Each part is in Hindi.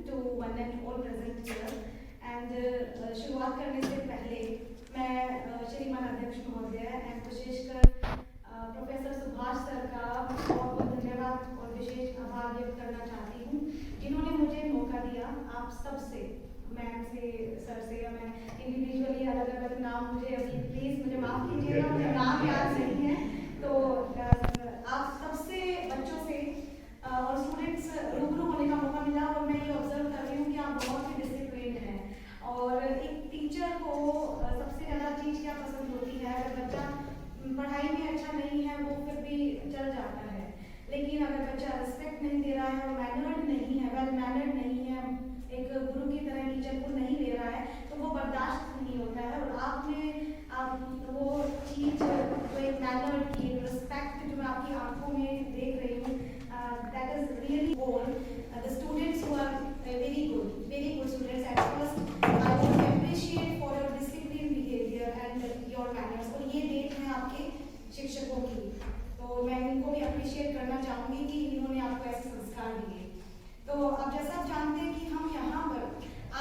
to one and all present here. And शुरुआत करने से पहले मैं श्रीमान अध्यक्ष महोदय एंड विशेषकर प्रोफेसर सुभाष सर का बहुत बहुत धन्यवाद और विशेष आभार व्यक्त करना चाहती हूँ जिन्होंने मुझे मौका दिया। आप सबसे, मैम से, सर से, या मैं इंडिविजुअली अलग अलग नाम मुझे अभी प्लीज़ मुझे माफ़ कीजिएगा, मुझे नाम याद नहीं है, तो आप सबसे बच्चों से और स्टूडेंट्स रूबरू होने का मौका मिला और मैं ये ऑब्जर्व कर रही हूँ कि आप बहुत ही डिसिप्लिन्ड हैं। और एक टीचर को सबसे ज़्यादा चीज़ क्या पसंद होती है, अगर बच्चा पढ़ाई में अच्छा नहीं है वो फिर भी चल जाता है, लेकिन अगर बच्चा रिस्पेक्ट नहीं दे रहा है और मैनर्ड नहीं है, वेल मैनर्ड नहीं है, एक गुरु की तरह टीचर को नहीं ले रहा है, तो वो बर्दाश्त नहीं होता है। और आपने वो चीज़, जो एक मैनर्ड की रिस्पेक्ट जो मैं आपकी आंखों में देख रही हूँ, that is really all the students who are very good students. At first I would appreciate for your disciplined behavior and your manners. और ये देख हैं आपके शिक्षकों की, तो मैं इनको भी अप्रिशिएट करना चाहूँगी कि इन्होंने आपको ऐसे संस्कार दिए। तो अब जैसा आप जानते हैं कि हम यहाँ पर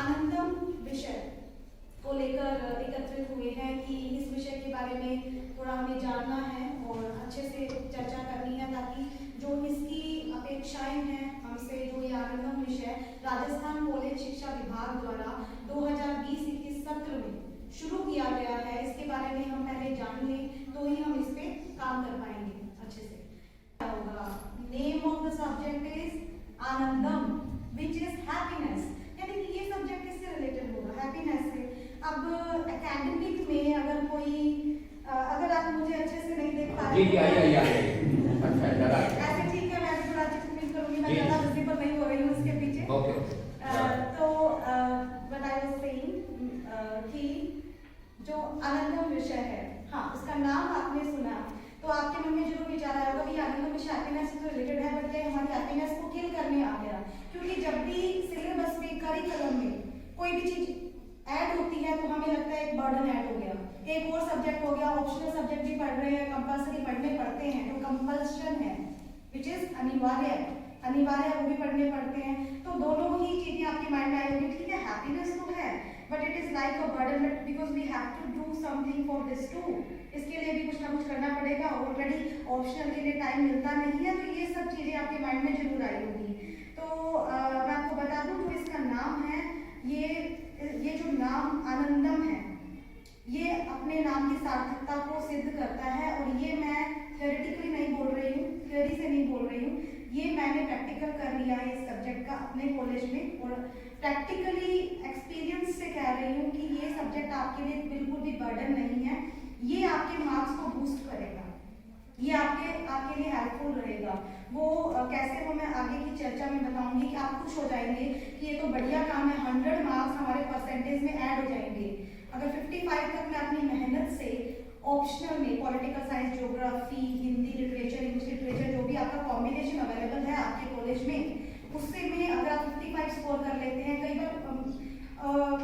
आनंदम विषय को लेकर एकत्रित हुए हैं कि इस विषय के बारे में थोड़ा हमें जानना है और अच्छे से चर्चा करनी है, ताकि जो इसकी अपेक्षाएं हैं हमसे, जो ये आनंदम विषय राजस्थान कॉलेज शिक्षा विभाग द्वारा 2020-21 सत्र में शुरू किया गया है, इसके बारे में हम पहले जान लें तो ही हम इस पे काम कर पाएंगे अच्छे से। होगा name of the subject is Anandam which is happiness, यानी कि ये सब्जेक्ट किससे रिलेटेड होगा, हैप्पीनेस से। अब एकेडमिक में अगर कोई अगर आप मुझे अच्छे से नहीं देख पा रहे ऐसे ठीक है, मैं थोड़ा एक्सप्लेन करूंगी, मैं ज़्यादा विजिबल नहीं हो रही हूँ इसके पीछे। तो व्हाट आई वाज सेइंग कि जो आनंदम विषय है, हाँ उसका नाम आपने सुना तो आपके मन में जरूर विचार आया होगा कि आनंदम विषय हैप्पीनेस से रिलेटेड है, बट ये हमारी हैप्पीनेस को किल करने आ गया, क्योंकि जब भी सिलेबस में करिकुलम में कोई भी चीज ऐड होती है तो हमें लगता है एक बर्डन ऐड हो गया, एक और सब्जेक्ट हो गया, ऑप्शनल सब्जेक्ट भी पढ़ रहे हैं, कंपल्सरी पढ़ने पड़ते हैं, तो कंपल्शन है विच इज अनिवार्य वो भी पढ़ने पड़ते हैं। तो दोनों ही चीजें आपके माइंड में आई होगी, ठीक है हैप्पीनेस तो है but it is like a burden, but because we have to do something for this too, इसके लिए भी कुछ ना कुछ करना पड़ेगा, ऑलरेडी ऑप्शनल के लिए टाइम मिलता नहीं है, तो ये सब चीजें आपके माइंड में जरूर आई होगी। तो मैं आपको बता दूं जो इसका नाम है, ये जो नाम आनंदम है ये अपने नाम की सार्थकता को सिद्ध करता है, और ये मैं थियोरेटिकली नहीं बोल रही हूँ, थियोरी से नहीं बोल रही हूँ, ये मैंने प्रैक्टिकल कर लिया है इस सब्जेक्ट का अपने कॉलेज में, और प्रैक्टिकली एक्सपीरियंस से कह रही हूँ कि ये सब्जेक्ट आपके लिए बिल्कुल भी बर्डन नहीं है, ये आपके मार्क्स को बूस्ट करेगा, ये आपके लिए हेल्पफुल रहेगा। वो कैसे वो मैं आगे की चर्चा में बताऊंगी कि आप खुश हो जाएंगे कि ये तो बढ़िया काम है, 100 मार्क्स हमारे परसेंटेज में ऐड हो जाएंगे। अगर 55 तक मैं अपनी मेहनत से ऑप्शनल में political science, geography, Hindi literature, English literature, जो भी आपका कॉम्बिनेशन अवेलेबल है आपके कॉलेज में, उससे में अगर आप 55 स्कोर कर लेते हैं, कई बार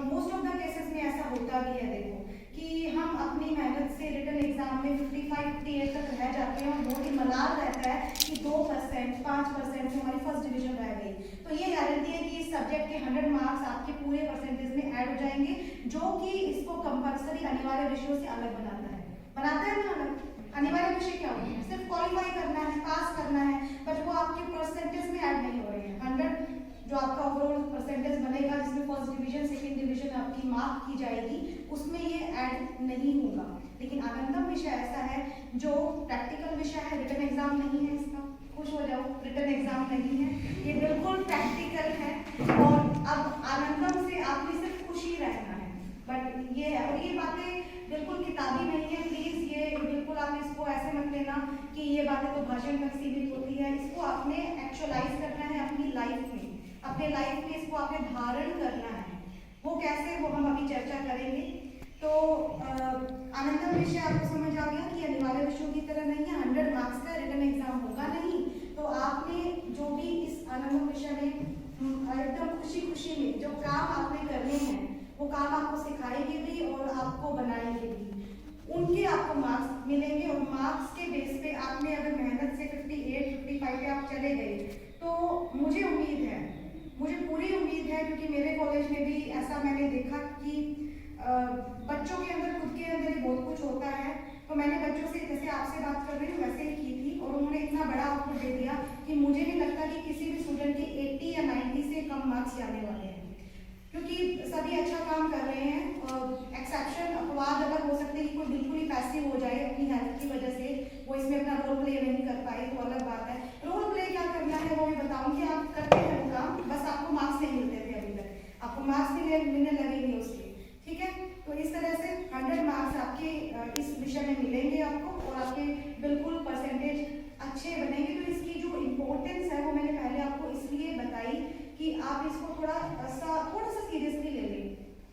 मोस्ट ऑफ द केसेस में ऐसा होता भी है, देखो कि हम अपनी मेहनत से रिटन एग्जाम में 55-58 तक रह जाते हैं और बहुत ही मलाल रहता है कि 2%, 5% से हमारी फर्स्ट डिवीजन रह गई, तो ये गारंटी है कि इस सब्जेक्ट के 100 मार्क्स आपके पूरे परसेंटेज में ऐड हो जाएंगे, जो कि इसको कंपल्सरी अनिवार्य विषयों से अलग बनाता है ना अलग। अनिवार्य विषय क्या होते हैं, सिर्फ क्वालिफाई करना है, पास करना है, बट वो आपके परसेंटेज में ऐड नहीं हो रहे हैं। 100 जो आपका ओवरऑल परसेंटेज बनेगा, जिसमें फर्स्ट डिवीजन, सेकंड डिवीजन आपकी मार्क की जाएगी, उसमें ये ऐड नहीं होगा। लेकिन आनंदम विषय ऐसा है जो प्रैक्टिकल विषय है, रिटन एग्जाम नहीं है इसका, खुश हो जाओ, रिटन एग्जाम नहीं है, ये बिल्कुल प्रैक्टिकल है, और अब आनंदम से आपने सिर्फ खुशी रहना है, बट ये है, और ये बातें बिल्कुल किताबी नहीं है, प्लीज ये बिल्कुल आप इसको ऐसे मत लेना कि ये बातें तो भाषण तक सीमित होती है, इसको आपने एक्चुअलाइज करना है अपनी लाइफ में, अपने लाइफ में इसको आपने धारण करना है। वो कैसे, वो हम अभी चर्चा करेंगे। तो आनंदम विषय आपको समझ आ गया कि अनिवार्य विषयों की तरह नहीं है, 100 मार्क्स का रिटन एग्जाम होगा नहीं, तो आपने जो भी इस आनंदम विषय में एकदम खुशी खुशी में जो काम आपने करने हैं, वो काम आपको सिखाएंगे भी और आपको बनाएंगे भी, उनके आपको मार्क्स मिलेंगे, और मार्क्स के बेस पे आपने अगर मेहनत से 58-55 पे आप चले गए, तो मुझे पूरी उम्मीद है ऐसा मैंने देखा कि बच्चों के अंदर, खुद के अंदर ही बहुत कुछ होता है। तो मैंने बच्चों से जैसे आपसे बात कर रही हूँ वैसे ही की थी, और उन्होंने इतना बड़ा आउटपुट दे दिया कि मुझे नहीं लगता कि किसी भी स्टूडेंट के 80 या 90 से कम मार्क्स आने वाले हैं, क्योंकि सभी अच्छा काम कर रहे हैं। एक्सेप्शन, अपवाद अगर हो सकते हैं कि कोई बिल्कुल ही पैसिव हो जाए अपनी हेल्थ की वजह से, वो इसमें अपना रोल प्ले नहीं कर पाए तो अलग बात है। रोल प्ले क्या करना है वो मैं बताऊंगी, आप करते हैं वो काम, बस आपको मार्क्स नहीं मिलते थे अभी तक, आपको मार्क्स मिलने लगेंगे उसके, ठीक है। तो इस तरह से 100 मार्क्स आपके इस विषय में मिलेंगे आपको, और आपके बिल्कुल परसेंटेज अच्छे बनेंगे। तो इसकी जो इम्पोर्टेंस है वो मैंने पहले आपको इसलिए बताई कि आप इसको थोड़ा सा सीरियसली ले लें।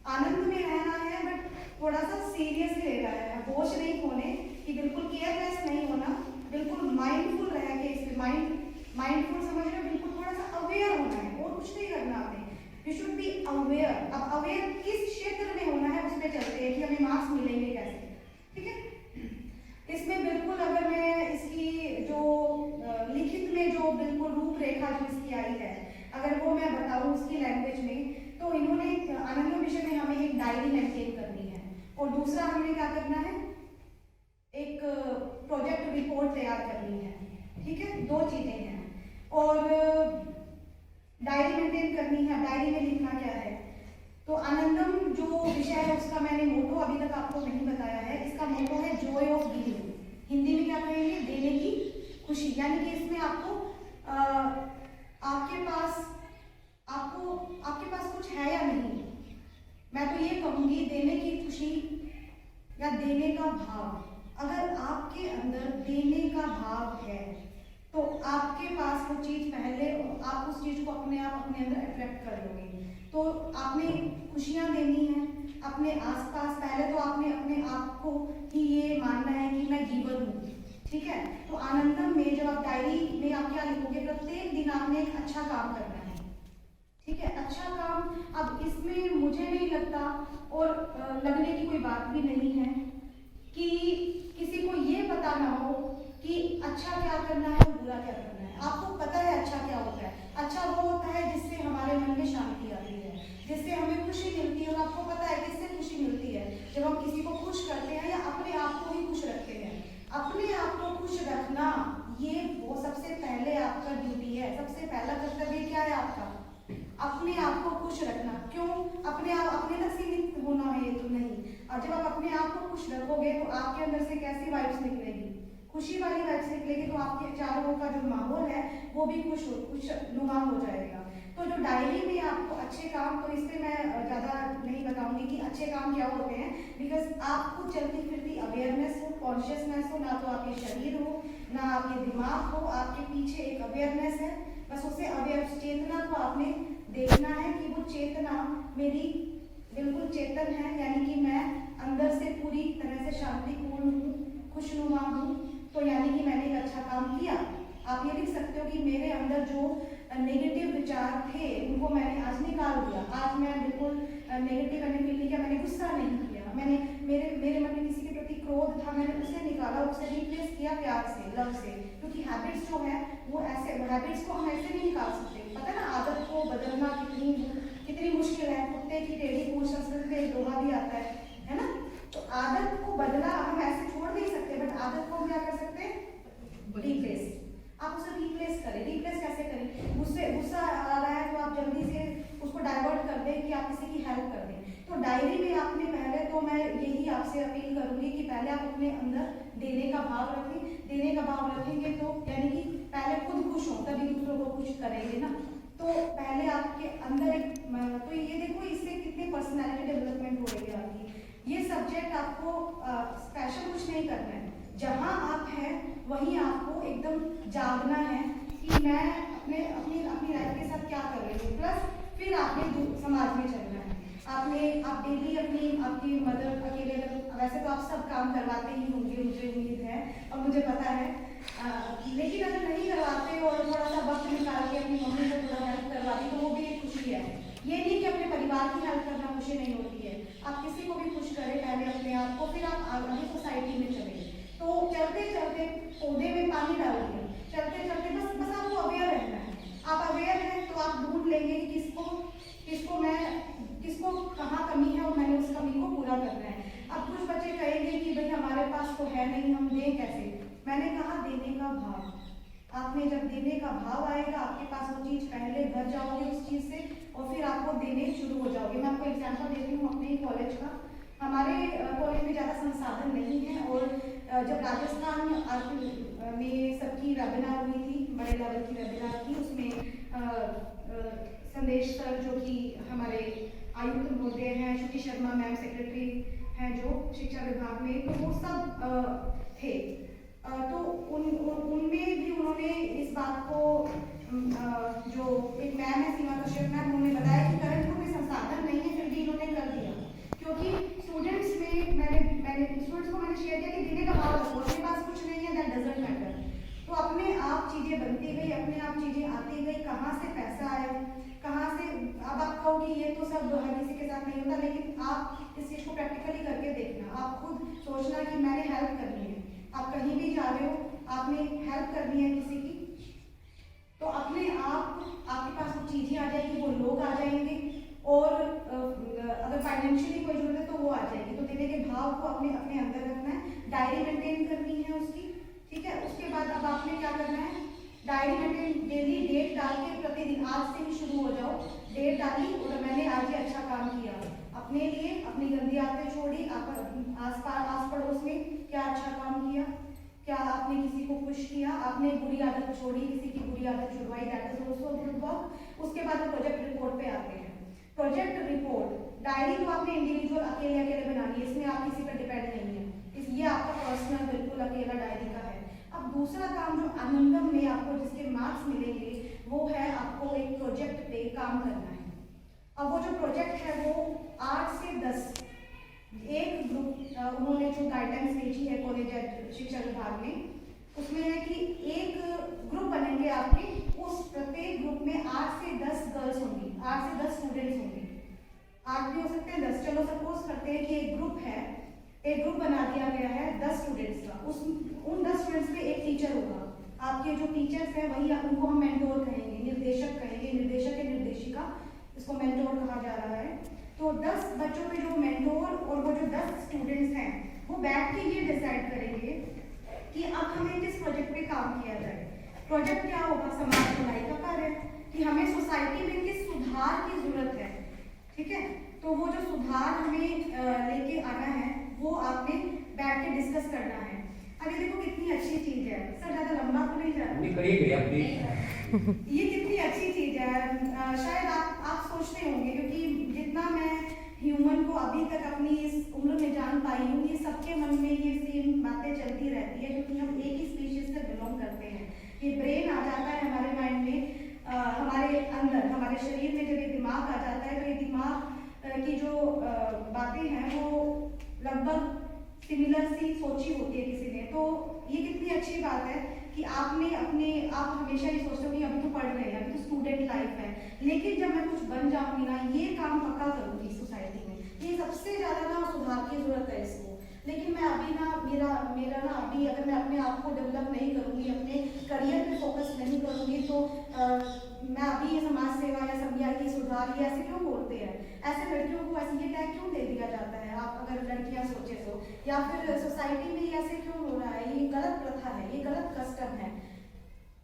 आनंद में रहना है बट थोड़ा सा सीरियसली ले रहा है, बोझ नहीं होने कि बिल्कुल केयरलेस नहीं होना, बिल्कुल माइंडफुल रह के, इसमें माइंडफुल समझ रहे हो, बिल्कुल थोड़ा सा अवेयर होना है और कुछ नहीं करना आपने। You should be aware. अब अवेयर किस क्षेत्र में होना है उस पर चलते हैं कि हमें मार्क्स मिलेंगे कैसे, ठीक है। इसमें बिल्कुल अगर मैं इसकी जो लिखित में जो बिल्कुल रूपरेखा जो इसकी आई है अगर वो मैं बताऊं उसकी लैंग्वेज में, तो इन्होंने आनंद विषय में हमें एक डायरी मेंटेन करनी है, और दूसरा हमें क्या करना है, एक प्रोजेक्ट रिपोर्ट तैयार करनी है, ठीक है। 2 चीजें हैं, और डायरी मेंटेन करनी है। डायरी में लिखना क्या है, तो आनंदम जो विषय है उसका मैंने मोटो अभी तक आपको नहीं बताया है। इसका मोटो है जॉय ऑफ गिविंग, हिंदी में क्या कहेंगे, देने की खुशी। यानी कि इसमें आपको आपके पास कुछ है या नहीं, मैं तो ये कहूंगी देने की खुशी या देने का भाव। अगर आपके अंदर देने का भाव है तो आपके पास वो चीज पहले, आप उस चीज को अपने आप अपने अंदर अट्रैक्ट कर लोगे। तो आपने खुशियां देनी है अपने आसपास, पहले तो आपने अपने आप को ही ये मानना है कि मैं गिवर हूँ, ठीक है। तो आनंदम में जब आप डायरी में आप क्या लिखोगे, प्रत्येक दिन आपने एक अच्छा काम करना है, ठीक है। अच्छा काम, अब इसमें मुझे नहीं लगता और लगने की कोई बात भी नहीं है कि किसी को ये पता ना हो कि अच्छा क्या करना है और बुरा क्या करना है। आपको पता है अच्छा क्या होता है। अच्छा वो होता है जिससे हमारे मन में शांति आती है, जिससे हमें खुशी मिलती है, और आपको पता है किससे खुशी मिलती है, जब हम किसी को खुश करते हैं या अपने आप को ही खुश रखते हैं। अपने आप को खुश रखना ये वो सबसे पहले आपका ड्यूटी है, सबसे पहला कर्तव्य क्या है आपका, अपने आप को खुश रखना। क्यों अपने आप, अपने तक सीमित होना है ये तो नहीं। और जब आप अपने आप को खुश रखोगे तो आपके अंदर से कैसी वाइब्स निकलेगी, खुशी वाली वाइब्स निकलेगी, तो आपके चारों का जो माहौल है वो भी खुश नुमा हो जाएगा। तो जो डायरी में आपको अच्छे काम, तो इस पर मैं ज़्यादा नहीं बताऊंगी कि अच्छे काम क्या होते हैं, बिकॉज आपको चलती फिरती अवेयरनेस हो, कॉन्शियसनेस हो, ना तो आपके शरीर हो ना आपके दिमाग हो, आपके पीछे एक अवेयरनेस है, बस उसे अवेयर, चेतना को आपने देखना है कि वो चेतना मेरी बिल्कुल चेतन है, यानी कि मैं अंदर से पूरी तरह से शांतिपूर्ण हूँ, खुशनुमा हूँ, तो यानी कि मैंने एक अच्छा काम किया। आप ये लिख सकते हो कि मेरे अंदर जो नेगेटिव विचार थे उनको मैंने आज निकाल दिया, आज मैं बिल्कुल नेगेटिव एनर्जी नहीं किया, मैंने गुस्सा नहीं किया, मैंने मेरे मन में किसी के प्रति क्रोध था, मैंने उसे निकाला, उसे रिप्लेस किया प्यार से, लव से। क्योंकि हैबिट्स जो है वो ऐसे, हैबिट्स को हम ऐसे नहीं निकाल सकते, पता है ना, आदत को बदलना कितनी मुश्किल है। कुत्ते की टेढ़ी पूंछ, संस्कृत में दोहा भी आता है ना। तो आदत को बदला हम ऐसे छोड़ नहीं सकते, बट आदत को हम क्या कर सकते हैं, रिप्लेस। आप उसे रिप्लेस करें। रिप्लेस कैसे करें, गुस्सा आ रहा है तो आप जल्दी से उसको डाइवर्ट कर दें कि आप किसी की हेल्प कर दें। तो डायरी में आपने पहले, तो मैं यही आपसे अपील करूंगी कि पहले आप अपने अंदर देने का भाव रखें। देने का भाव रखेंगे तो यानी कि पहले खुद खुश हो तभी दूसरों को खुश करेंगे ना। तो पहले आपके अंदर एक, तो ये देखो इससे कितनी पर्सनैलिटी डेवलपमेंट हो रही है आपकी। ये सब्जेक्ट आपको स्पेशल कुछ नहीं करना है, जहाँ आप हैं वहीं आपको एकदम जागना है कि मैं अपनी लाइफ के साथ क्या कर रही हूँ। प्लस फिर आपने समाज में चलना है। आप डेली आपकी मदर अकेले, वैसे तो आप सब काम करवाते ही होंगे मुझे उम्मीद है और मुझे पता है, लेकिन अगर नहीं करवाते और थोड़ा सा वक्त निकाल के अपनी मम्मी को थोड़ा हेल्प करवाती तो वो भी एक खुशी है। ये नहीं कि अपने परिवार की हेल्प करना खुशी नहीं होती है, आप किसी को भी खुश करें पहले अपने आप को, फिर आप आगे सोसाइटी में चले। तो चलते चलते पौधे में पानी डाल दिया, चलते चलते बस आपको अवेयर रहना है। आप अवेयर हैं तो आप ढूंढ लेंगे कि किसको मैं किसको कहाँ कमी है और मैंने उस कमी को पूरा करना है। अब कुछ बच्चे कहेंगे कि भाई हमारे पास तो है नहीं, हम दें कैसे। मैंने कहा देने का भाव, आपने जब देने का भाव आएगा आपके पास वो चीज़, पहले भर जाओगे उस चीज़ से और फिर आपको देने शुरू हो जाओगे। मैं आपको एग्जाम्पल देती हूँ अपने ही कॉलेज का। हमारे कॉलेज में ज़्यादा संसाधन नहीं है और जब राजस्थान में सबकी वेबिनार हुई थी, बड़े लेवल की वेबिनार थी, उसमें संदेश सर जो कि हमारे आयुक्त महोदय हैं, श्रुति शर्मा मैम सेक्रेटरी हैं जो शिक्षा विभाग में, तो वो सब थे। तो उनमें भी उन्होंने इस बात को, जो एक मैम है सीमा कश्यप मैम, उन्होंने बताया कि करंट को कोई संसाधन नहीं है फिर भी इन्होंने कर दिया, क्योंकि स्टूडेंट्स में मैंने स्टूडेंट्स को मैंने शेयर किया कि देने का भाव रखो, अपने पास कुछ नहीं है, दैट डजंट मैटर। तो अपने आप चीज़ें बनती गई, अपने आप चीज़ें आती गई, कहाँ से पैसा आया, कहाँ से। अब आप कहो कि ये तो सब हर किसी के साथ नहीं होता, लेकिन आप इस चीज़ को प्रैक्टिकली करके देखना, आप खुद सोचना कि मैंने हेल्प करनी है। आप कहीं भी जा रहे हो, आपने हेल्प करनी है किसी की, तो अपने आप आपके पास वो चीज़ें आ जाएगी, वो लोग आ जाएंगे, और अगर फाइनेंशियली कोई जरूरत है तो वो आ जाएगी। तो देने के भाव को अपने अपने अंदर रखना है, डायरी मेंटेन करनी है उसकी, ठीक है। उसके बाद अब आपने क्या करना है, डायरी मेंटेन, डेली डेट डाल के प्रतिदिन, आज से ही शुरू हो जाओ, डेट डाली और मैंने आज ये अच्छा काम किया अपने लिए, अपनी गंदी आदतें छोड़ी, आस पड़ोस में क्या अच्छा काम किया, क्या आपने किसी को खुश किया, आपने बुरी आदत छोड़ी, किसी की बुरी आदत छुड़वाई, that is also good work. उसके बाद प्रोजेक्ट रिपोर्ट पे आते हैं। प्रोजेक्ट रिपोर्ट, डायरी तो आपने इंडिविजुअल अकेले बनानी है, इसमें आप किसी पर डिपेंड नहीं है, ये आपका पर्सनल बिल्कुल अकेला डायरी का है। अब दूसरा काम जो आनंदम में आपको जिसके मार्क्स मिलेंगे वो है आपको एक प्रोजेक्ट पे काम करना है। अब वो जो प्रोजेक्ट है वो 8 से 10 एक ग्रुप, उन्होंने जो गाइडलाइंस भेजी है कॉलेज शिक्षा विभाग में, उसमें है कि एक ग्रुप बनेंगे आपके, उस प्रत्येक ग्रुप में 8 से 10 गर्ल्स होंगी, 8 से 10 स्टूडेंट्स होंगे, 8 भी हो सकते हैं 10। चलो सपोज करते हैं कि एक ग्रुप है, एक ग्रुप बना दिया गया है 10 स्टूडेंट्स का, उन 10 स्टूडेंट्स में एक टीचर होगा। आपके जो टीचर्स हैं वही उनको हम मेंटोर कहेंगे, निर्देशक कहेंगे, निर्देशक या निर्देशिका, इसको मेंटोर कहा जा रहा है। तो 10 बच्चों में जो मेंटोर और वो जो 10 स्टूडेंट्स हैं वो बैठ के ये डिसाइड करेंगे कि अब हमें किस प्रोजेक्ट पे काम किया जाए। प्रोजेक्ट क्या होगा, समाज भलाई का कार्य, कि हमें सोसाइटी में किस सुधार की जरूरत है, ठीक है। तो वो जो सुधार हमें लेके आना है वो आपने बैठ के डिस्कस करना है। अभी देखो कितनी अच्छी चीज है, सर ज्यादा लंबा तो नहीं जा रहा, ये कितनी अच्छी चीज है। शायद आप सोचते होंगे, क्योंकि जितना मैं ह्यूमन को अभी तक अपनी इस उम्र में जान पाई हूँ, ये सबके मन में ये सेम बातें चलती रहती है, क्योंकि हम एक ही स्पीशीज से बिलोंग करते हैं। ये ब्रेन आ जाता है हमारे माइंड में, हमारे अंदर, हमारे शरीर में जब ये दिमाग आ जाता है तो ये दिमाग की जो बातें हैं वो लगभग सिमिलर सी सोची होती है किसी ने। तो ये कितनी अच्छी बात है कि आप हमेशा ये सोचते हो कि अभी तो पढ़ रहे हैं, अभी तो स्टूडेंट लाइफ है, लेकिन जब मैं कुछ बन जाऊंगी ना, ये काम पक्का करूंगी सोसाइटी में, ये सबसे ज्यादा ना सुधार की जरूरत है इसको। लेकिन मैं अभी ना मेरा ना अभी अगर मैं अपने आप को डेवलप नहीं करूंगी, अपने करियर पे फोकस नहीं करूंगी, तो मैं अभी ये समाज सेवा या सभ्यता सुधार ये ऐसे क्यों बोलते हैं, ऐसे लड़कियों को ऐसे ये टैग क्यों दे दिया जाता है, आप अगर लड़कियां सोचे तो, या फिर सोसाइटी में ये ऐसे क्यों हो रहा है, ये गलत प्रथा है, ये गलत कस्टम है,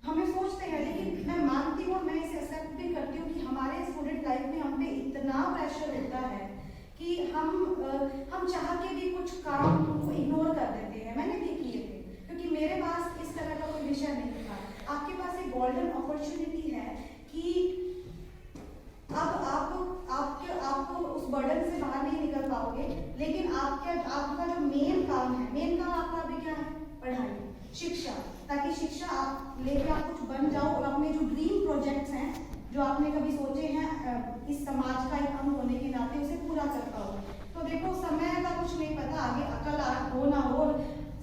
हमें सोचते हैं। लेकिन मैं मानती हूँ, मैं इसे एक्सेप्ट भी करती हूँ कि हमारे स्टूडेंट लाइफ में हम पे इतना प्रेशर होता है कि हम चाह के भी कुछ काम को इग्नोर कर देते हैं। मैंने भी किए थे, क्योंकि मेरे पास इस तरह का कोई विषय नहीं था। आपके पास एक गोल्डन अपॉर्चुनिटी है कि अब आपको उस बर्डन से बाहर नहीं निकल पाओगे, लेकिन आपका जो मेन काम आपका अभी क्या है, पढ़ाई, शिक्षा, ताकि शिक्षा आप लेके आप कुछ बन जाओ और अपने जो ड्रीम प्रोजेक्ट्स हैं जो आपने कभी सोचे हैं इस समाज का एक अंग होने के नाते, उसे पूरा कर पाओ। तो देखो समय का कुछ नहीं पता, आगे अकल हो ना हो,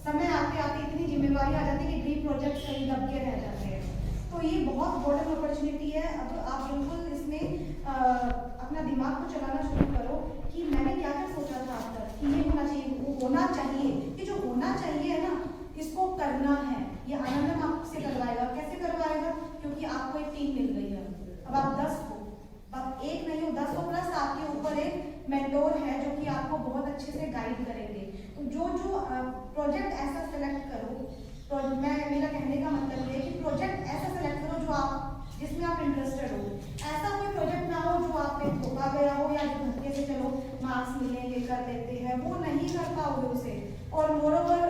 समय आते आते इतनी जिम्मेवारी आ जाती है कि ड्रीम प्रोजेक्ट कहीं दब के रह जाते हैं। तो ये बहुत गोल्डन अपॉर्चुनिटी है। अब आप बिल्कुल इसमें अपना दिमाग को चलाना शुरू करो कि मैंने क्या क्या सोचा था अब तक कि ये होना चाहिए, वो होना चाहिए, कि जो होना चाहिए है ना, इसको करना है। ये आनंदम आपसे करवाएगा। कैसे करवाएगा? क्योंकि आपको एक टीम मिल गई है। अब आप 10 हो, अब 1 नहीं हो 10 हो, प्लस आपके ऊपर एक मेंटोर है जो कि आपको बहुत अच्छे से गाइड करेंगे। तो जो प्रोजेक्ट ऐसा सेलेक्ट करो, मेरा कहने का मतलब ये है कि प्रोजेक्ट ऐसा सेलेक्ट करो जो आप जिसमें आप इंटरेस्टेड हो। ऐसा कोई प्रोजेक्ट ना हो जो आप पे धोखा गया हो या जो धक्के से चलो मार्क्स मिलेंगे कर लेते हैं, वो नहीं कर पाओगे उसे। और मोरओवर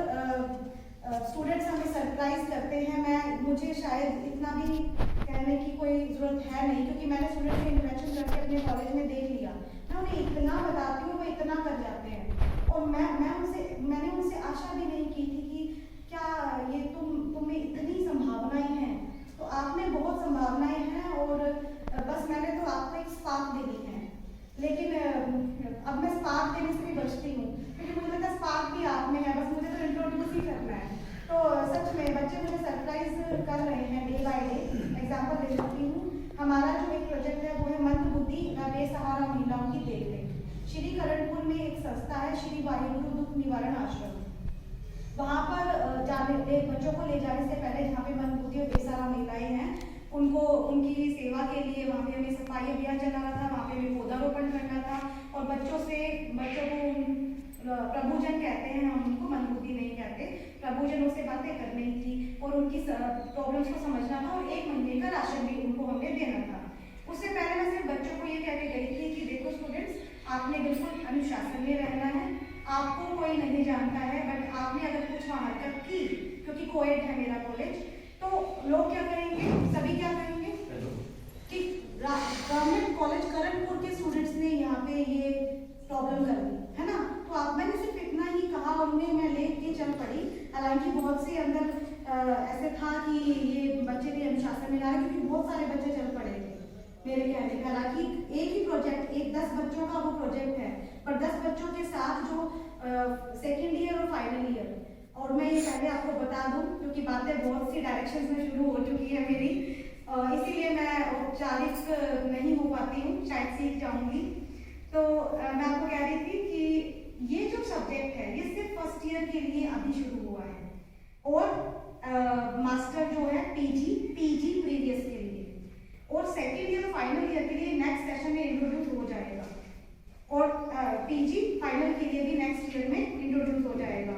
स्टूडेंट्स हमें सरप्राइज करते हैं। मुझे शायद इतना भी कहने की कोई ज़रूरत है नहीं, क्योंकि मैंने स्टूडेंट से इंटरेक्शन करके अपने कॉलेज में देख लिया। मैं उन्हें इतना बताती हूँ, वो इतना कर जाते हैं। और मैंने उनसे आशा भी नहीं की थी कि क्या ये तुम्हें इतनी संभावनाएं हैं। तो आप में बहुत संभावनाएं हैं और बस मैंने तो आपको एक स्पार्क दे दी है। लेकिन अब मैं स्पार्क देने से भी बचती हूँ, क्योंकि मुझे लगता है स्पार्क भी आप में है, बस मुझे तो इंट्रोड्यूस ही करना है। तो सच में बच्चे मुझे सरप्राइज कर रहे हैं डे बाय डे। एग्जाम्पल दे सकती हूँ, हमारा जो एक प्रोजेक्ट है वो है मंदबुद्धि बेसहारा महिलाओं की देखरेख। श्री करणपुर में एक संस्था है, श्री वायुगुरु दुख निवारण आश्रम। वहाँ पर बच्चों को ले जाने से पहले जहाँ पे मंदबुद्धि और बेसहारा महिलाएं हैं उनको उनकी सेवा के लिए वहाँ पे हमें सफाई अभियान चलाना था, वहाँ पे हमें पौधारोपण करना था। और बच्चों को प्रभुजन कहते हैं, हम उनको मंदबुद्धि नहीं कहते, प्रभुजनों से बातें करनी थी और उनकी प्रॉब्लम्स को समझना था और 1 महीने का राशन भी उनको हमें देना था। उससे पहले मैं सिर्फ बच्चों को ये कह के गई थी कि देखो स्टूडेंट्स, आपने बिल्कुल अनुशासन में रहना है, आपको कोई नहीं जानता है, बट आपने अगर कुछ वहाँ हरकत की, क्योंकि कोएड है मेरा कॉलेज, तो लोग क्या करेंगे, सभी क्या करेंगे कि गवर्नमेंट कॉलेज करणपुर के स्टूडेंट्स ने यहाँ पे ये प्रॉब्लम कर दी है ना। तो मैंने सिर्फ इतना ही कहा और मैं लेट के चल पड़ी। हालांकि बहुत से अंदर ऐसे था कि ये बच्चे भी अनुशासन में ला रहे, क्योंकि बहुत सारे बच्चे चल पड़े थे मेरे कहने का। हालांकि एक ही प्रोजेक्ट, 10 बच्चों का वो प्रोजेक्ट है, पर 10 बच्चों के साथ जो सेकेंड ईयर और फाइनल ईयर। और मैं ये पहले आपको बता दूं, क्योंकि बातें बहुत सी डायरेक्शंस में शुरू हो चुकी है मेरी, इसीलिए मैं औपचारिक नहीं हो पाती हूँ, शायद सीख जाऊंगी। तो मैं आपको कह रही थी कि ये जो सब्जेक्ट है ये सिर्फ फर्स्ट ईयर के लिए अभी शुरू हुआ है, और मास्टर जो है पीजी प्रीवियस के लिए, और सेकेंड ईयर फाइनल ईयर के लिए नेक्स्ट सेशन में इंट्रोड्यूस हो जाएगा, और पीजी फाइनल के लिए भी नेक्स्ट ईयर में इंट्रोड्यूस हो जाएगा।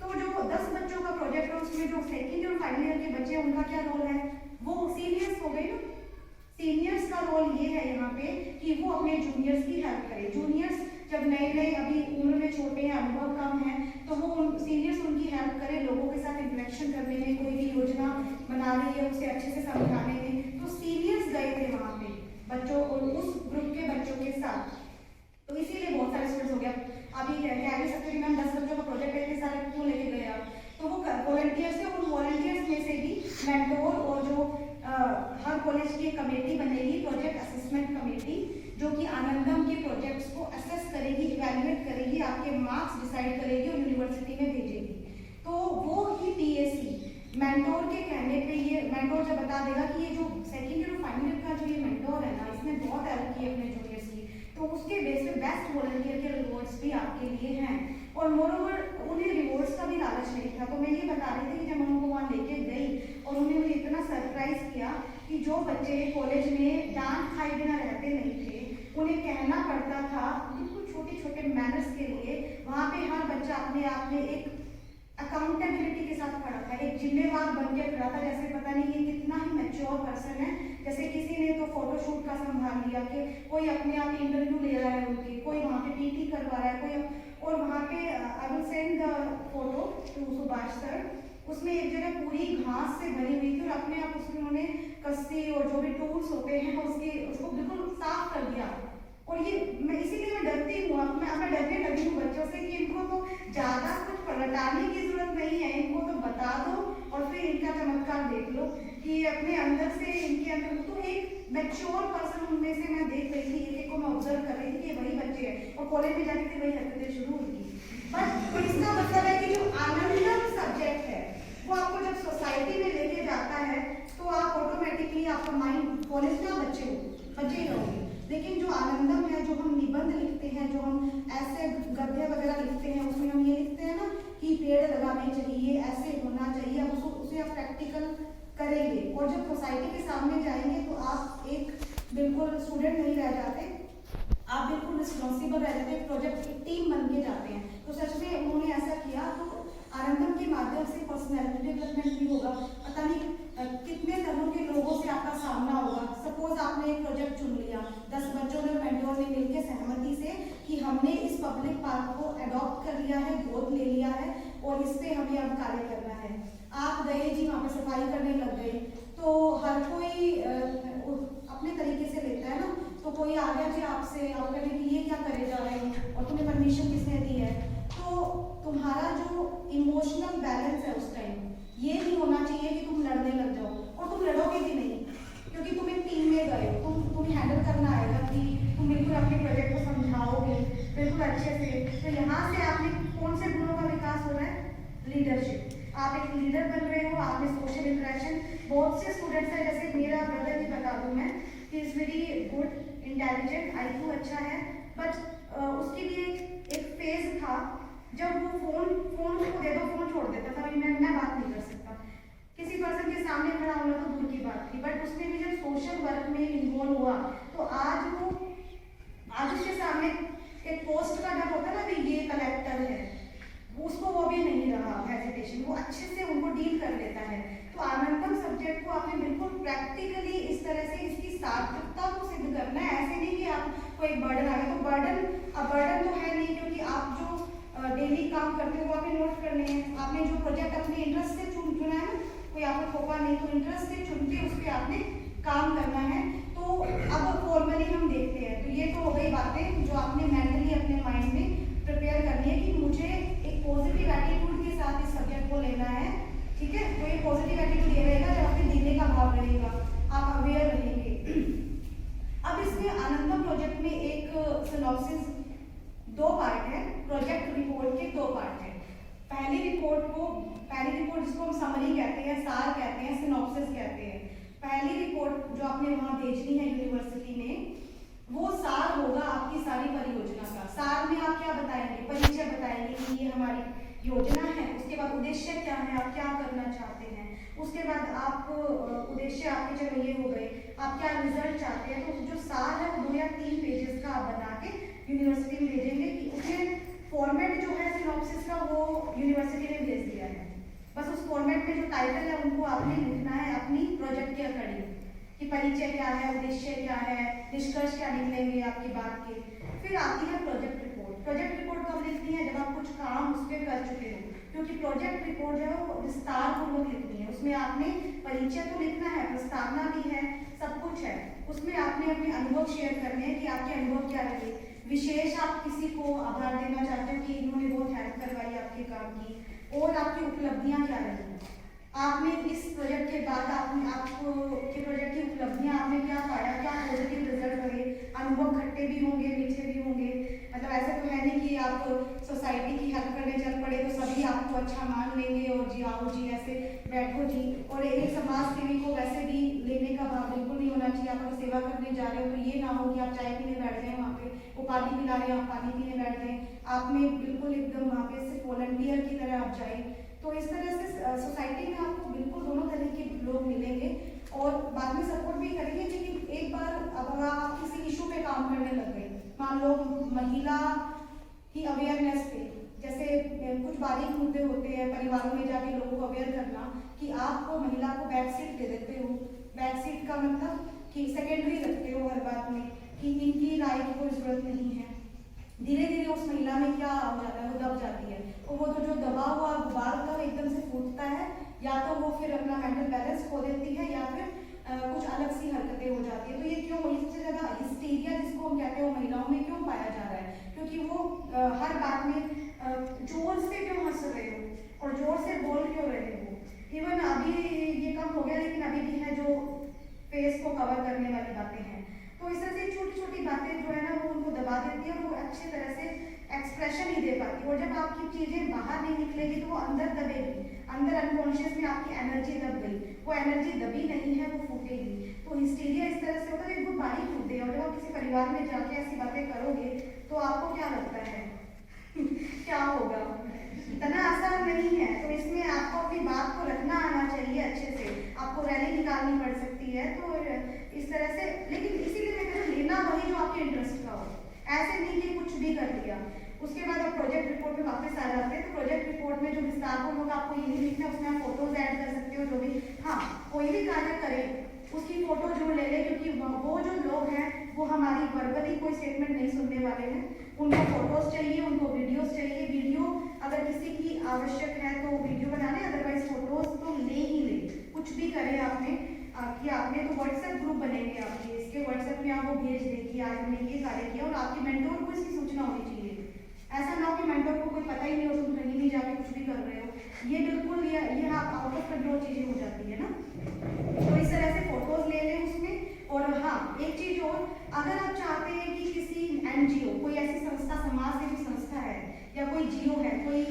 तो जो 10 बच्चों का प्रोजेक्ट है उसमें जो सेकेंड और फाइनल ईयर के बच्चे हैं उनका क्या रोल है, वो सीनियर्स हो गए ना। सीनियर्स का रोल ये है यहाँ पे कि वो अपने जूनियर्स की हेल्प करें। जूनियर्स जब नए अभी उम्र में छोटे हैं, अनुभव कम है, तो वो सीनियर्स उनकी हेल्प करें लोगों के साथ इंटरेक्शन करने में, कोई भी योजना बना रही है उसे अच्छे से समझाने में। तो सीनियर्स गए थे वहाँ पे बच्चों और उस ग्रुप के बच्चों के साथ, तो इसीलिए बहुत सारे स्टूडेंट्स हो गया। अभी कह नहीं सकते कि मैम 10 बच्चों का प्रोजेक्ट है, इतने सारे क्यों लेके गए आप। तो वो वॉलंटियर्स है, उन वॉलंटियर्स में से भी मेंटोर और जो हर कॉलेज की कमेटी बनेगी, प्रोजेक्ट असेसमेंट कमेटी, जो कि आनंदम के प्रोजेक्ट्स को असेस करेगी, इवैल्यूएट करेगी, आपके मार्क्स डिसाइड करेगी और यूनिवर्सिटी में भेजेगी। तो वो ही पीएसी मेंटोर के कहने पे, ये मेंटोर जब बता देगा कि ये जो सेकेंड ईयर और फाइनल ईयर का जो ये मेंटोर है ना, इसने बहुत हेल्प की अपने जूनियर्स की, तो उसके बेस पे बेस्ट वॉलंटियर के रिवॉर्ड्स भी आपके लिए हैं। और मोरओवर उन्हें रिवॉर्ड्स का भी लालच नहीं था। तो मैं ये बता रही थी कि जब मैं उनको वहाँ लेके गई और उन्होंने मुझे इतना सरप्राइज किया कि जो बच्चे कॉलेज में डांट खाए बिना रहते नहीं थे, उन्हें कहना पड़ता था बिल्कुल छोटे छोटे मैनर्स के लिए। वहाँ पे हर बच्चा अपने आप में एक अकाउंटेबिलिटी के साथ खड़ा था, एक जिम्मेवार बन के खड़ा था, जैसे पता नहीं ये कितना ही मैच्योर पर्सन है। जैसे किसी ने तो फोटोशूट का संभाल लिया कि कोई अपने आप इंटरव्यू ले रहा है उनकी, कोई वहाँ पे पीटी करवा रहा है, कोई। और वहाँ पे I will send the photo to Subhash sir, उसमें एक जगह पूरी घास से भरी हुई थी और अपने आप उसमें उन्होंने कस्सी और जो भी टूल्स होते हैं उसको बिल्कुल साफ कर दिया। और ये मैं इसीलिए मैं डरती हूँ, अब मैं डरने लगी हूँ बच्चों से कि इनको तो ज़्यादा कुछ पलटाने की जरूरत नहीं है, इनको तो बता दो और फिर इनका चमत्कार देख लो कि अपने अंदर से इनके अंदर। तो एक मैच्योर पर्सन उनमें से मैं देख रही थी, एक को मैं ऑब्जर्व कर रही थी कि वही बच्चे हैं और कॉलेज में जाके थे वही हरकतें शुरू हुई। बट तो इसका मतलब है कि जो आनंदम सब्जेक्ट है वो आपको जब सोसाइटी में लेके जाता है तो आप ऑटोमेटिकली आपका माइंड कॉलेज में बच्चे ही रहोगे। लेकिन जो आनंदम है, जो हम निबंध लिखते हैं, जो हम ऐसे गद्य वगैरह लिखते हैं, उसमें हम ये लिखते हैं ना कि पेड़ लगाने चाहिए, ऐसे होना चाहिए, अब उसे आप प्रैक्टिकल करेंगे और जब सोसाइटी के सामने जाएंगे तो आप एक बिल्कुल स्टूडेंट नहीं रह जाते, आप बिल्कुल रिस्पॉन्सिबल रहते थे, प्रोजेक्ट की टीम बन के जाते हैं। तो सच में उन्होंने ऐसा किया, तो आरंभम के माध्यम से पर्सनैलिटी डेवलपमेंट भी होगा, पता नहीं कितने तरह के लोगों से आपका सामना होगा। सपोज आपने एक प्रोजेक्ट चुन लिया, 10 बच्चों ने मेंटोर ने मिलकर सहमति से कि हमने इस पब्लिक पार्क को अडॉप्ट कर लिया है, गोद ले लिया है और इस पे हमें अब कार्य करना है। आप गए जी, वहाँ पे सफाई करने लग गए, तो हर कोई अपने तरीके से लेता है ना। तो कोई आ गया जी आपसे, आप कहें कि ये क्या करे जा रहे हो और तुम्हें परमिशन किसने दी है। तो तुम्हारा जो इमोशनल बैलेंस है उस टाइम ये नहीं होना चाहिए कि तुम लड़ने लग जाओ, और तुम लड़ोगे भी नहीं क्योंकि तुम एक टीम में गए हो। तुम्हें हैंडल करना आएगा कि तुम बिल्कुल अपने प्रोजेक्ट को समझाओगे बिल्कुल अच्छे से। तो यहाँ से आपने कौन से गुणों का विकास हो रहा है? लीडरशिप। आप एक लीडर बन रहे हो, आपने सोशल इंटरेक्शन। बहुत से स्टूडेंट्स हैं, जैसे मेरा ब्रदर ही बता दूं मैं, he is very good, intelligent, IQ अच्छा है, बट उसके लिए एक फेज था जब वो फोन उसको दे दो, फोन छोड़ देता था, मैं बात नहीं कर सकता। किसी पर्सन के सामने खड़ा होना तो दूर की बात थी, बट उसने भी जब सोशल वर्क में इन्वॉल्व हुआ तो आज उसके सामने एक पोस्ट का डर होता है ना कि ये कलेक्टर है, उसको वो भी नहीं रहा हेजिटेशन, वो अच्छे से उनको डील कर लेता है। तो आनंदम सब्जेक्ट को आपने बिल्कुल प्रैक्टिकली इस तरह से इसकी सार्थकता को सिद्ध करना है। ऐसे नहीं कि आपको एक बर्डन आ गया, तो बर्डन तो है नहीं, क्योंकि आप जो डेली काम करते हो आपने नोट करने हैं। आपने जो प्रोजेक्ट अपने इंटरेस्ट से चुना है, कोई आपको थोपा नहीं, तो इंटरेस्ट से चुन के उस पर आपने काम करना है। तो अब फॉर्मली हम देखते हैं, तो ये तो हो गई बातें जो आपने मेंटली अपने माइंड में प्रिपेयर करनी है कि मुझे एक पॉजिटिव एटीट्यूड के साथ इस सब्जेक्ट को लेना है। ठीक है, तो ये पॉजिटिव एटीट्यूड ये रहेगा जब आपके देने का भाव रहेगा, आप अवेयर रहेंगे। अब इसमें आनंदम प्रोजेक्ट में एक सिनॉप्सिस 2 पार्ट है, प्रोजेक्ट रिपोर्ट के 2 पार्ट है। पहली रिपोर्ट जिसको हम समरी कहते हैं, सार कहते हैं, सिनॉप्सिस कहते हैं। पहली रिपोर्ट जो आपने वहां भेजनी है यूनिवर्सिटी में, वो सार होगा आपकी सारी परियोजना का। सार में आप क्या बताएंगे? परिचय बताएंगे कि ये हमारी योजना है, उसके बाद उद्देश्य क्या है, आप क्या करना चाहते हैं, उसके बाद आप उद्देश्य आपके चलो ये हो गए, आप क्या रिजल्ट चाहते हैं। तो जो सार है वो 2 या 3 पेजेस का आप बना के यूनिवर्सिटी में भेजेंगे कि उसमें फॉर्मेट जो है सिनॉप्सिस का वो यूनिवर्सिटी ने भेज दिया है। बस उस फॉर्मेट में जो टाइटल है उनको आपने लिखना है अपनी प्रोजेक्ट के अकॉर्डिंग कि परिचय क्या है, उद्देश्य क्या है, निष्कर्ष क्या निकलेंगे आपकी बात के। फिर आती है प्रोजेक्ट रिपोर्ट। प्रोजेक्ट रिपोर्ट कब लिखनी है? जब आप कुछ काम उस पर कर चुके हो, क्योंकि प्रोजेक्ट रिपोर्ट जो है वो विस्तार पूर्वक लिखनी है। उसमें आपने परिचय तो लिखना है, प्रस्तावना भी है, सब कुछ है। उसमें आपने अपने अनुभव शेयर करने हैं कि आपके अनुभव क्या रहे। विशेष आप किसी को आभार देना चाहते हो कि इन्होंने बहुत हेल्प करवाई आपके काम की, और आपकी उपलब्धियां क्या रही। आपने इस प्रोजेक्ट के बाद आपके प्रोजेक्ट की उपलब्धियां आपने क्या पाया, क्या पॉजिटिव रिजल्ट रहे। अनुभव खट्टे भी होंगे, मीठे भी होंगे। मतलब ऐसा तो है नहीं कि आप सोसाइटी की हेल्प करने चल पड़े तो सभी आपको अच्छा मान लेंगे और जी आओ जी ऐसे बैठो जी। और एक समाज सेवी को वैसे भी लेने का भाव बिल्कुल नहीं होना चाहिए। आप अगर सेवा करने जा रहे हो तो ये ना हो कि आप चाय पीने बैठ जाए, वहाँ पे वो पानी पिला रहे हैं, आप पानी पीने बैठ जाए। आप में बिल्कुल एकदम वहाँ पे सिर्फ वॉलंटियर की तरह आप जाए। तो इस तरह से सोसाइटी में आपको बिल्कुल दोनों तरह के लोग मिलेंगे और बाद में सपोर्ट भी करेंगे। लेकिन एक बार अब आप किसी इशू पे काम करने लग गए, मान लो महिला की अवेयरनेस पे, जैसे कुछ बारीक मुद्दे होते हैं परिवारों में जाके लोगों को अवेयर करना कि आप महिला को बैक सीट दे देते हो। बैक सीट का मतलब कि सेकेंडरी रखते हो हर बात में, कि इनकी राय की कोई जरूरत नहीं है। धीरे धीरे उस महिला में क्या हो जाता है, वो दब जाती है। तो वो तो जो दबा हुआ गुब्बार होता है एकदम से फूटता है, या तो वो फिर अपना मेंटल बैलेंस खो देती है या फिर कुछ अलग सी हरकतें हो जाती है। तो ये क्यों, इससे ज़्यादा हिस्टीरिया जिसको हम कहते हैं वो महिलाओं में क्यों पाया जा रहा है? क्योंकि वो हर बात में जोर से क्यों हंस रहे हो और जोर से बोल क्यों रहे हो। इवन अभी ये कम हो गया, लेकिन अभी भी है जो फेस को कवर करने वाली बातें हैं। तो इस तरह से छोटी छोटी बातें जो है ना वो उनको दबा देती है और वो अच्छी तरह से एक्सप्रेशन नहीं दे पाती। और जब आपकी चीज़ें बाहर नहीं निकलेगी तो वो अंदर दबेगी, अंदर अनकॉन्शियस में आपकी एनर्जी दब गई, वो एनर्जी दबी नहीं है, वो फूटेगी। तो हिस्टीरिया इस तरह से होता है, वो बारीक मुद्दे हैं। और जब आप किसी परिवार में जाके ऐसी बातें करोगे तो आपको क्या लगता है क्या होगा? इतना आसान नहीं है। तो इसमें आपको अपनी बात को रखना आना चाहिए अच्छे से। आपको रैली निकालनी पड़ सकती है तो इस तरह से, लेकिन इसीलिए मैं कह रहा हूं लेना वही जो आपके इंटरेस्ट का हो। ऐसे नहीं कि कुछ भी कर लिया। उसके बाद आप प्रोजेक्ट रिपोर्ट में वापस आ जाते हैं। तो प्रोजेक्ट रिपोर्ट में जो विस्तारपूर्वक होगा आपको ये नहीं लिखना है, उसमें आप फोटोज ऐड कर सकते हो जो भी। हाँ, कोई भी कार्य करे उसकी फोटो जरूर ले ले, क्योंकि वो जो लोग हैं वो हमारी वर्बली कोई स्टेटमेंट नहीं सुनने वाले हैं। उनको फोटोज चाहिए, उनको वीडियोस चाहिए। वीडियो अगर किसी की आवश्यक है तो वीडियो बना ले, अदरवाइज फोटोज तो ले ही ले। कुछ भी करें आपने कि आपने तो व्हाट्सएप ग्रुप बनेंगे आपके, इसके व्हाट्सएप में आप वो भेज दें कि आज हमने ये कार्य किया, और आपके मेंटोर को इसकी सूचना होनी चाहिए। ऐसा ना हो कि मेंटोर को कोई पता ही नहीं हो, तुम कहीं नहीं जाके कुछ भी कर रहे हो। ये बिल्कुल ये आप आउट ऑफ कंट्रोल चीजें हो जाती है ना। तो इस तरह से फोटोज ले लें उसमें। और हाँ, एक चीज और, अगर आप चाहते हैं कि किसी एनजीओ, कोई ऐसी संस्था, समाज सेवी संस्था है या कोई जियो है, कोई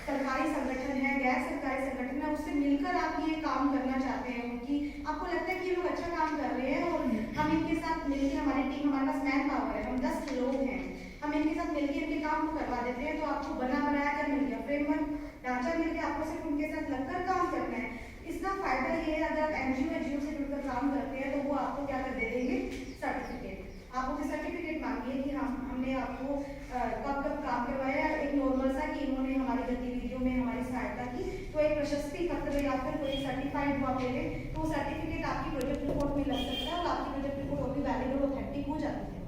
सरकारी संगठन है, गैर सरकारी संगठन है, उससे मिलकर आप ये काम करना चाहते हैं, उनकी आपको लगता है कि ये लोग अच्छा काम कर रहे हैं और हम इनके साथ मिलकर, हमारी टीम, हमारे पास मैन पावर है, हम 10 लोग हैं, हम इनके साथ मिलकर इनके काम को करवा देते हैं, तो आपको बना बनाया कर मिल गया, फ्रेमवर्क ढांचा मिल गया, आपको सिर्फ उनके साथ लगकर काम करना है। इसका फायदा ये है, अगर आप एनजीओ या जियो से जुड़कर काम करते हैं तो वो आपको क्या कर दे देंगे, सर्टिफिकेट। आपको सर्टिफिकेट मांगिए कि हमने आपको कब कब काम करवाया, एक नॉर्मल सा कि इन्होंने हमारी गतिविधियों में हमारी सहायता की, तो एक प्रशस्ति पत्र या फिर कोई सर्टिफाइड हुआ दे, तो सर्टिफिकेट आपकी प्रोजेक्ट रिपोर्ट में लग सकता है और आपकी प्रोजेक्ट रिपोर्ट और भी वैलिड और ऑथेंटिक हो जाती है।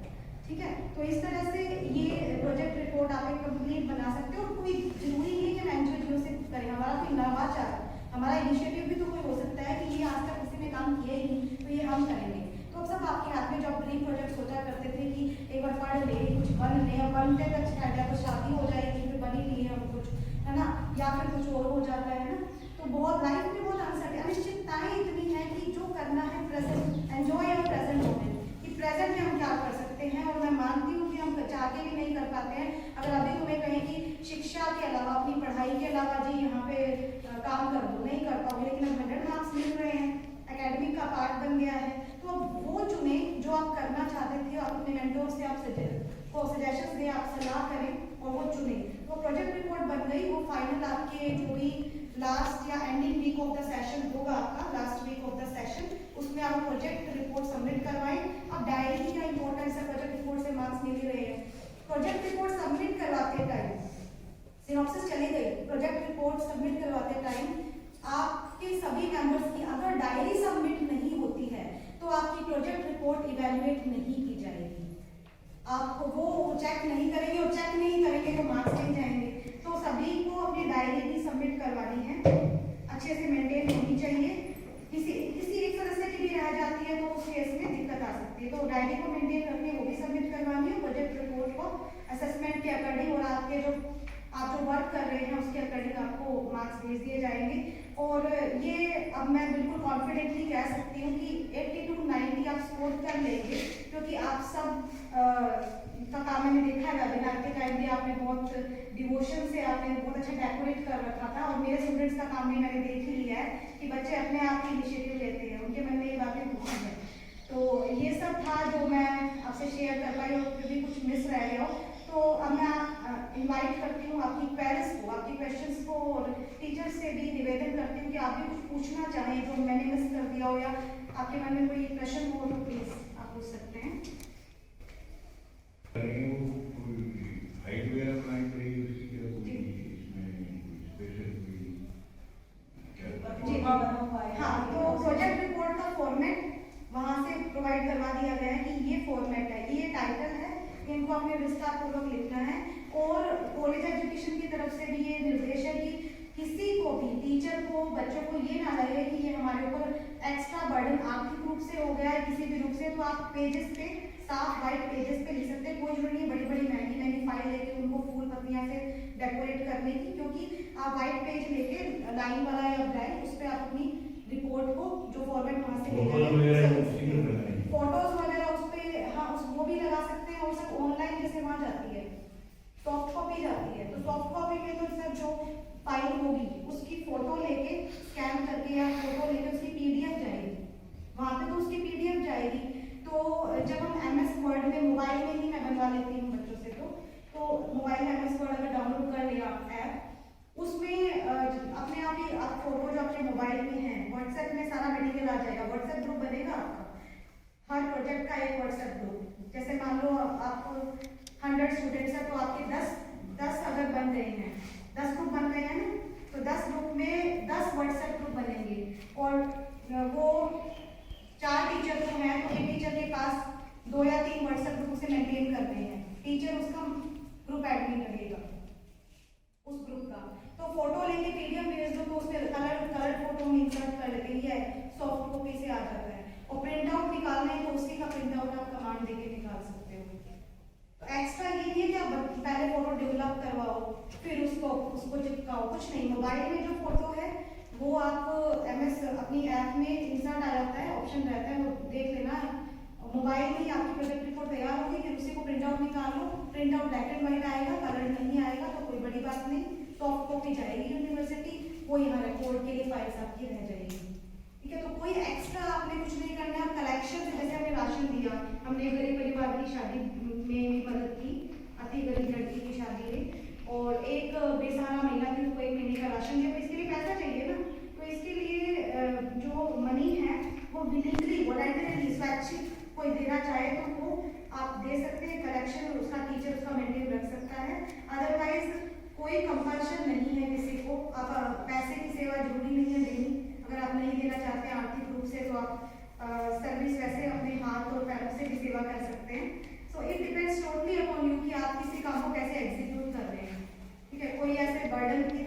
ठीक है, तो इस तरह से ये प्रोजेक्ट रिपोर्ट आप एक कंप्लीट बना सकते हो। और कोई जरूरी नहीं है कि हम एनजीओ जियो से करें, हमारा कोई नवाचार, हमारा इनिशिएटिव भी तो कोई हो सकता है कि ये आज तक किसी ने काम किया ही नहीं, तो ये हम करेंगे। तो सब आपके हाथ में, जो आप ड्रीम प्रोजेक्ट सोचा करते थे कि एक बार पढ़ ले, कुछ बन ले, और बनते तक फायदा तो शादी हो जाएगी, फिर बन ही नहीं है हम कुछ, है ना, या फिर कुछ और हो जाता है ना। तो बहुत लाइफ में बहुत अनिश्चितताएं इतनी है कि जो करना है present, enjoy your present moment, कि प्रेजेंट में हम क्या कर सकते हैं। और मैं मानती हूँ कि हम चाह के भी नहीं कर पाते हैं। अगर अभी तुम्हें कहें कि शिक्षा के अलावा, अपनी पढ़ाई के अलावा जी यहाँ पे काम कर दो, नहीं कर पाओगे, लेकिन अब 100 मार्क्स मिल रहे हैं, एकेडमिक का पार्ट बन गया है, तो अब वो चुने जो आप करना चाहते थे, और अपने मेंटोर से आप सजेशंस दें, आप सलाह करें और वो चुने। तो प्रोजेक्ट रिपोर्ट बन गई, वो फाइनल आपके जो भी लास्ट या ending week of the session होगा, आपका last week of the session, उसमें आप प्रोजेक्ट रिपोर्ट सबमिट करवाएं। अब डायरी की क्या इंपॉर्टेंस है, प्रोजेक्ट रिपोर्ट से मार्क्स मिल ही रहे हैं। प्रोजेक्ट रिपोर्ट सबमिट करवाते टाइम, सिनॉप्सिस चली गई, प्रोजेक्ट रिपोर्ट सबमिट करवाते टाइम आपके सभी मेंबर्स की अगर डायरी सबमिट नहीं होती है तो आपकी प्रोजेक्ट रिपोर्ट इवैल्यूएट नहीं की जाएगी। आपको वो चेक नहीं करेंगे, और चेक नहीं करेंगे तो मार्क्स नहीं जाएंगे। तो सभी को अपनी डायरी भी सबमिट करवानी है, अच्छे से मेंटेन होनी चाहिए। किसी एक सदस्य की भी रह जाती है तो उस केस में दिक्कत आ सकती है। तो डायरी को मेंटेन करके वो भी सबमिट करवानी है, प्रोजेक्ट रिपोर्ट को असेसमेंट के अकॉर्डिंग और आपके जो आप जो वर्क कर रहे हैं उसके अकॉर्डिंग आपको मार्क्स भेज दिए जाएंगे। और ये अब मैं बिल्कुल कॉन्फिडेंटली कह सकती हूँ कि 80 to 90 आप स्कोर कर लेंगे, क्योंकि आप सब का काम मैंने देखा है, वेबिनार के टाइम भी आपने बहुत डिवोशन से आपने बहुत अच्छा डेकोरेट कर रखा था, और मेरे स्टूडेंट्स का काम भी मैंने देख ही लिया है कि बच्चे अपने आप ही इनिशिएटिव लेते हैं, उनके मन में ये बातें पूछी है। तो ये सब था जो मैं आपसे शेयर कर पाई, और फिर भी कुछ मिस रह गया हो तो अब मैं इनवाइट करती हूँ आपकी पेरेंट्स को, आपकी क्वेश्चंस को, और टीचर्स से भी निवेदन करती हूँ कि आप भी कुछ पूछना चाहें जो मैंने मिस कर दिया हो, या आपके मन में कोई प्रश्न हो तो प्लीज आप पूछ सकते हैं। हाँ, तो प्रोजेक्ट रिपोर्ट का फॉर्मेट वहाँ से प्रोवाइड करवा दिया गया है कि ये फॉर्मेट है, ये टाइटल है, इनको आपने विस्तार पूर्वक लिखना है। और कॉलेज एजुकेशन की तरफ से भी ये निर्देश है कि किसी को भी, टीचर को, बच्चों को ये ना लगे कि ये हमारे ऊपर एक्स्ट्रा बर्डन आर्थिक रूप से हो गया है, किसी भी रूप से। तो आप पेजेस पे, साफ व्हाइट पेजेस पे लिख सकते हैं, कोई जरूरी नहीं बड़ी बड़ी महंगी फाइल लेके उनको फूल पत्तियां से डेकोरेट करने की, क्योंकि आप व्हाइट पेज लेके लाइन वाला या ब्लैंक, उस पर आप अपनी रिपोर्ट को जो फॉर्मेट वहाँ से फोटोज वगैरह उस पर, हाँ वो भी लगा सकते हैं। और सब ऑनलाइन जैसे वहाँ जाती है, सॉफ्ट कॉपी जाती है, तो सॉफ्ट कॉपी में तो सर जो फाइल होगी उसकी फोटो लेके स्कैन करके या फोटो लेके उसकी पीडीएफ जाएगी, वहाँ पे तो उसकी पीडीएफ जाएगी। तो जब हम MS वर्ड में, मोबाइल में ही मैं बनवा लेती हूँ बच्चों से, तो मोबाइल में MS वर्ड अगर डाउनलोड कर लिया ऐप, उसमें अपने आप ही आप फोटो जो अपने मोबाइल में है, व्हाट्सएप में सारा मटेरियल आ जाएगा, व्हाट्सएप ग्रुप बनेगा आपका, हर प्रोजेक्ट का एक व्हाट्सएप ग्रुप, जैसे मान लो आप 100 स्टूडेंट्स हैं, तो आपके 10 अगर बन गए हैं, 10 ग्रुप बन गए हैं ना, तो 10 ग्रुप में 10 व्हाट्सएप ग्रुप बनेंगे, और वो 4 टीचर को हैं तो एक टीचर के पास 2 या 3 व्हाट्सएप ग्रुप से मेंटेन करते हैं, टीचर उसका ग्रुप एडमिन रहेगा उस ग्रुप का। तो फोटो लेके पीडीएफ भेज दो तो उसमें कलर फोटो में इंसर्ट कर लेते हैं, सॉफ्ट कॉपी से आ जाता है। और प्रिंट आउट निकालना है तो उसी का प्रिंट आउट आप कमांड देके निकाल सकते हो। तो एक्स्ट्रा ये नहीं है कि आप पहले फोटो डेवलप करवाओ फिर उसको चिपकाओ, कुछ नहीं। मोबाइल में जो फोटो है वो आप एमएस अपनी ऐप में इंसर्ट आ जाता है, ऑप्शन रहता है, वो देख लेना। मोबाइल में ही आपकी प्रोजेक्ट रिपोर्ट तैयार होगी, फिर उसी को प्रिंट आउट निकाल लो, print out black and white आएगा, कलर नहीं आएगा तो कोई बड़ी बात नहीं, सॉफ्ट कॉपी जाएगी यूनिवर्सिटी, वो यहाँ रिकॉर्ड के लिए फाइल्स आपकी रह जाएगी। ठीक है, तो कोई एक्स्ट्रा आपने कुछ नहीं करना है। कलेक्शन जैसे हमने राशन दिया, हमने गरीब परिवार की शादी में भी मदद की, अति गरीब लड़की की शादी में, और एक बेसहारा महिला थी उसको 1 महीने का राशन दिया, तो इसके लिए पैसा चाहिए ना, तो इसके लिए जो मनी है वो विलिंगली वॉलंटरीली स्वैच्छिक कोई देना चाहे तो वो आप दे सकते हैं। कलेक्शन उसका टीचर उसका मेंटेन रख सकता है, अदरवाइज कोई कंपल्शन नहीं है किसी को। आप पैसे की सेवा जरूरी नहीं है देनी, अगर आप नहीं देना चाहते आर्थिक रूप से तो आप सर्विस वैसे अपने हाथ और पैरों से भी सेवा कर सकते हैं। So it depends totally upon you कि आप किसी काम को कैसे एग्जीक्यूट कर रहे हैं। ठीक है, कोई ऐसे बर्डन की